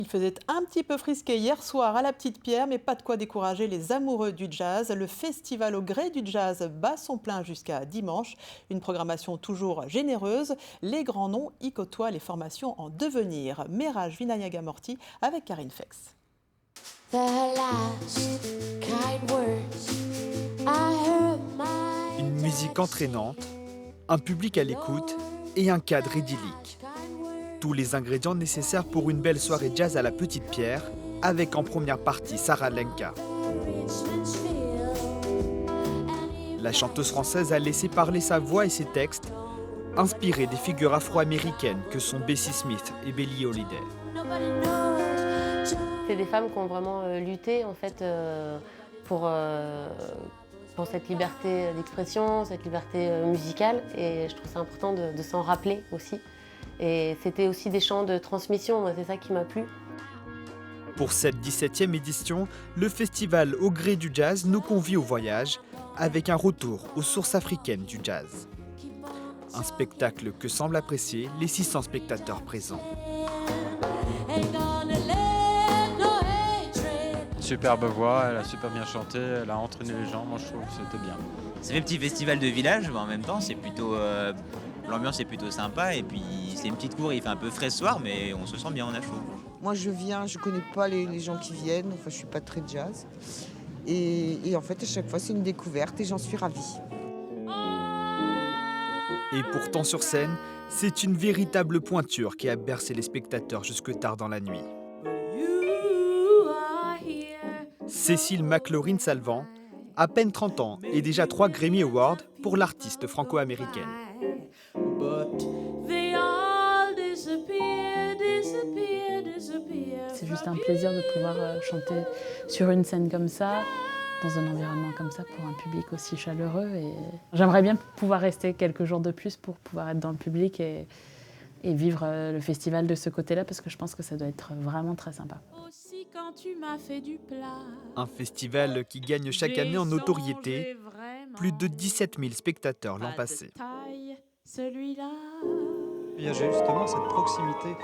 Il faisait un petit peu frisqué hier soir à la Petite Pierre, mais pas de quoi décourager les amoureux du jazz. Le festival au gré du jazz bat son plein jusqu'à dimanche. Une programmation toujours généreuse. Les grands noms y côtoient les formations en devenir. Mérage Vinayaga-Morty avec Karine Fex. Une musique entraînante, un public à l'écoute et un cadre idyllique. Tous les ingrédients nécessaires pour une belle soirée jazz à la Petite Pierre, avec en première partie Sarah Lenka. La chanteuse française a laissé parler sa voix et ses textes, inspirés des figures afro-américaines que sont Bessie Smith et Billie Holiday. C'est des femmes qui ont vraiment lutté en fait, pour cette liberté d'expression, cette liberté musicale, et je trouve ça important de s'en rappeler aussi. Et c'était aussi des chants de transmission, moi c'est ça qui m'a plu. Pour cette 17e édition, le festival Au gré du jazz nous convie au voyage avec un retour aux sources africaines du jazz. Un spectacle que semblent apprécier les 600 spectateurs présents. Superbe voix, elle a super bien chanté, elle a entraîné les gens, moi je trouve que c'était bien. Ça fait petit festival de village, mais en même temps c'est plutôt l'ambiance est plutôt sympa, et puis c'est une petite cour, il fait un peu frais ce soir, mais on se sent bien, on a chaud. Moi je viens, je connais pas les gens qui viennent, enfin je suis pas très jazz. Et en fait à chaque fois c'est une découverte et j'en suis ravie. Et pourtant sur scène, c'est une véritable pointure qui a bercé les spectateurs jusque tard dans la nuit. Cécile McLaurin-Salvant, à peine 30 ans et déjà 3 Grammy Awards pour l'artiste franco-américaine. C'est juste un plaisir de pouvoir chanter sur une scène comme ça, dans un environnement comme ça, pour un public aussi chaleureux. Et j'aimerais bien pouvoir rester quelques jours de plus pour pouvoir être dans le public et vivre le festival de ce côté-là, parce que je pense que ça doit être vraiment très sympa. Quand tu m'as fait du plat. Un festival qui gagne chaque année en notoriété. Plus de 17 000 spectateurs l'an passé. Il y a justement cette proximité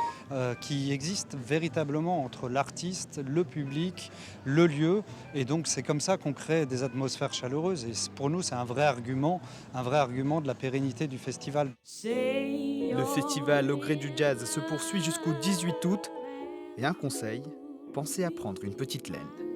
qui existe véritablement entre l'artiste, le public, le lieu. Et donc c'est comme ça qu'on crée des atmosphères chaleureuses. Et pour nous, c'est un vrai argument de la pérennité du festival. Le festival Au gré du jazz se poursuit jusqu'au 18 août. Et un conseil, pensez à prendre une petite laine.